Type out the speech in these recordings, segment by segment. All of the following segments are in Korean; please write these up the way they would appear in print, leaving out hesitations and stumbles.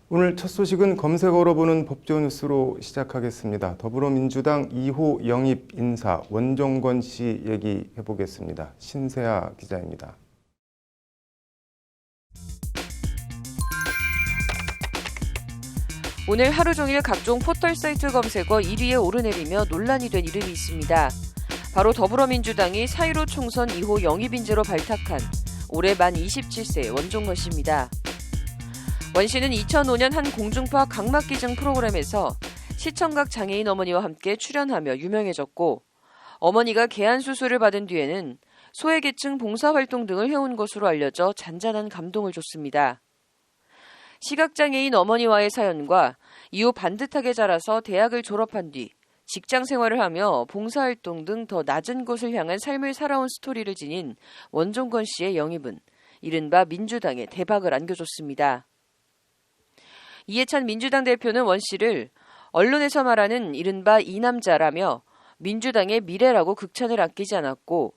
오늘 첫 소식은 검색어로 보는 법조 뉴스로 시작하겠습니다. 더불어민주당 2호 영입 인사 원종건 씨 얘기해 보겠습니다. 신세아 기자입니다. 오늘 하루 종일 각종 포털 사이트 검색어 1위에 오르내리며 논란이 된 이름이 있습니다. 바로 더불어민주당이 4.15 총선 2호 영입 인재로 발탁한 올해 만 27세 원종건 씨입니다. 원 씨는 2005년 한 공중파 각막기증 프로그램에서 시청각 장애인 어머니와 함께 출연하며 유명해졌고, 어머니가 개안 수술을 받은 뒤에는 소외계층 봉사활동 등을 해온 것으로 알려져 잔잔한 감동을 줬습니다. 시각장애인 어머니와의 사연과 이후 반듯하게 자라서 대학을 졸업한 뒤 직장 생활을 하며 봉사활동 등 더 낮은 곳을 향한 삶을 살아온 스토리를 지닌 원종건 씨의 영입은 이른바 민주당에 대박을 안겨줬습니다. 이해찬 민주당 대표는 원 씨를 언론에서 말하는 이른바 이남자라며 민주당의 미래라고 극찬을 아끼지 않았고,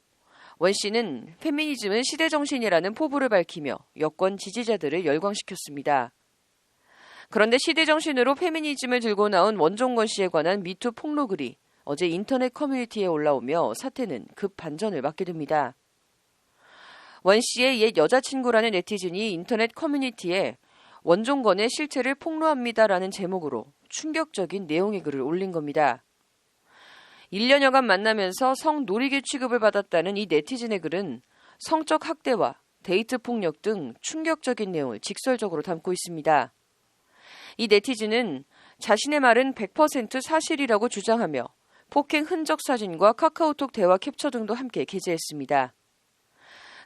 원 씨는 페미니즘은 시대정신이라는 포부를 밝히며 여권 지지자들을 열광시켰습니다. 그런데 시대정신으로 페미니즘을 들고 나온 원종건 씨에 관한 미투 폭로글이 어제 인터넷 커뮤니티에 올라오며 사태는 급 반전을 맞게 됩니다. 원 씨의 옛 여자친구라는 네티즌이 인터넷 커뮤니티에 원종건의 실체를 폭로합니다라는 제목으로 충격적인 내용의 글을 올린 겁니다. 1년여간 만나면서 성놀이개 취급을 받았다는 이 네티즌의 글은 성적 학대와 데이트 폭력 등 충격적인 내용을 직설적으로 담고 있습니다. 이 네티즌은 자신의 말은 100% 사실이라고 주장하며 폭행 흔적 사진과 카카오톡 대화 캡처 등도 함께 게재했습니다.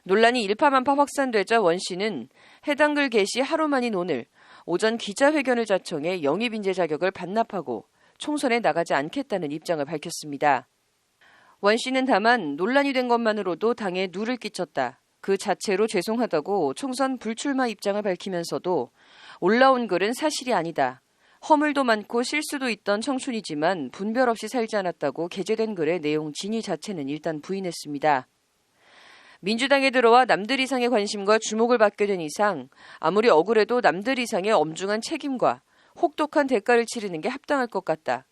논란이 일파만파 확산되자 원 씨는 해당 글 게시 하루 만인 오늘 오전 기자회견을 자청해 영입 인재 자격을 반납하고 총선에 나가지 않겠다는 입장을 밝혔습니다. 원 씨는 다만 논란이 된 것만으로도 당에 누를 끼쳤다, 그 자체로 죄송하다고 총선 불출마 입장을 밝히면서도 올라온 글은 사실이 아니다, 허물도 많고 실수도 있던 청춘이지만 분별 없이 살지 않았다고 게재된 글의 내용 진위 자체는 일단 부인했습니다. 민주당에 들어와 남들 이상의 관심과 주목을 받게 된 이상 아무리 억울해도 남들 이상의 엄중한 책임과 혹독한 대가를 치르는 게 합당할 것 같다.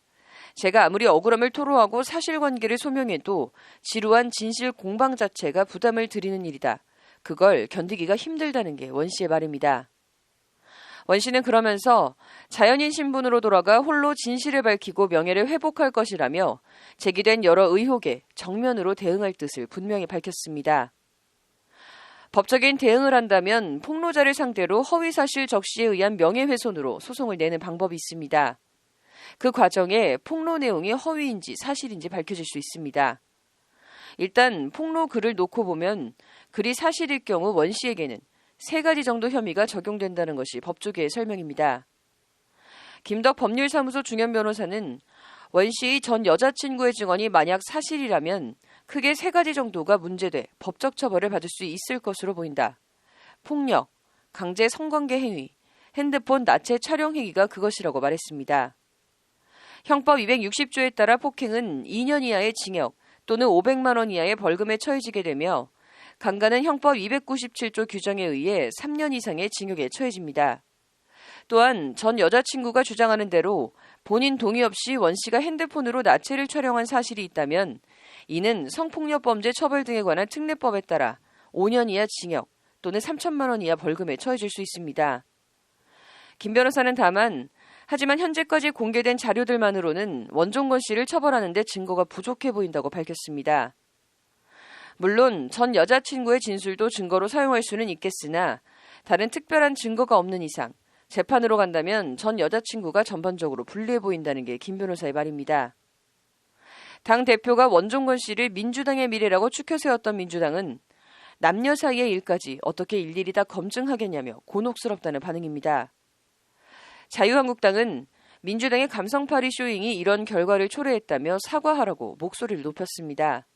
제가 아무리 억울함을 토로하고 사실관계를 소명해도 지루한 진실 공방 자체가 부담을 드리는 일이다. 그걸 견디기가 힘들다는 게 원 씨의 말입니다. 원 씨는 그러면서 자연인 신분으로 돌아가 홀로 진실을 밝히고 명예를 회복할 것이라며 제기된 여러 의혹에 정면으로 대응할 뜻을 분명히 밝혔습니다. 법적인 대응을 한다면 폭로자를 상대로 허위사실 적시에 의한 명예훼손으로 소송을 내는 방법이 있습니다. 그 과정에 폭로 내용이 허위인지 사실인지 밝혀질 수 있습니다. 일단 폭로 글을 놓고 보면 글이 사실일 경우 원 씨에게는 3가지 정도 혐의가 적용된다는 것이 법조계의 설명입니다. 김덕 법률사무소 중현 변호사는 원 씨의 전 여자친구의 증언이 만약 사실이라면 크게 3가지 정도가 문제돼 법적 처벌을 받을 수 있을 것으로 보인다. 폭력, 강제 성관계 행위, 핸드폰 나체 촬영 행위가 그것이라고 말했습니다. 형법 260조에 따라 폭행은 2년 이하의 징역 또는 500만 원 이하의 벌금에 처해지게 되며, 강간은 형법 297조 규정에 의해 3년 이상의 징역에 처해집니다. 또한 전 여자친구가 주장하는 대로 본인 동의 없이 원 씨가 핸드폰으로 나체를 촬영한 사실이 있다면 이는 성폭력범죄 처벌 등에 관한 특례법에 따라 5년 이하 징역 또는 3천만 원 이하 벌금에 처해질 수 있습니다. 김 변호사는 다만 하지만 현재까지 공개된 자료들만으로는 원종건 씨를 처벌하는 데 증거가 부족해 보인다고 밝혔습니다. 물론 전 여자친구의 진술도 증거로 사용할 수는 있겠으나 다른 특별한 증거가 없는 이상 재판으로 간다면 전 여자친구가 전반적으로 불리해 보인다는 게 김 변호사의 말입니다. 당 대표가 원종건 씨를 민주당의 미래라고 추켜 세웠던 민주당은 남녀 사이의 일까지 어떻게 일일이 다 검증하겠냐며 곤혹스럽다는 반응입니다. 자유한국당은 민주당의 감성파리 쇼잉이 이런 결과를 초래했다며 사과하라고 목소리를 높였습니다.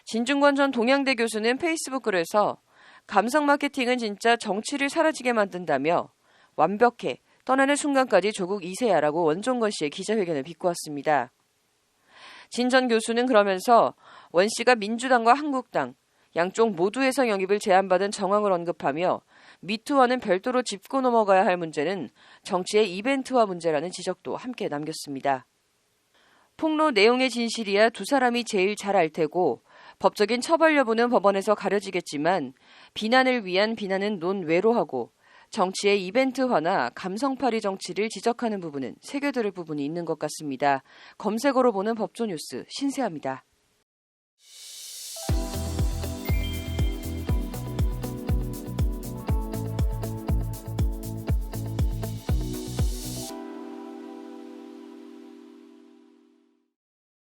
진중권 전 동양대 교수는 페이스북 글에서 감성 마케팅은 진짜 정치를 사라지게 만든다며 완벽해, 떠나는 순간까지 조국 2세야라고 원종건 씨의 기자회견을 비꼬았습니다. 진 전 교수는 그러면서 원 씨가 민주당과 한국당, 양쪽 모두에서 영입을 제안받은 정황을 언급하며 미투와는 별도로 짚고 넘어가야 할 문제는 정치의 이벤트화 문제라는 지적도 함께 남겼습니다. 폭로 내용의 진실이야 두 사람이 제일 잘 알 테고 법적인 처벌 여부는 법원에서 가려지겠지만 비난을 위한 비난은 논외로 하고 정치의 이벤트화나 감성팔이 정치를 지적하는 부분은 새겨들을 부분이 있는 것 같습니다. 검색어로 보는 법조뉴스 신세아입니다.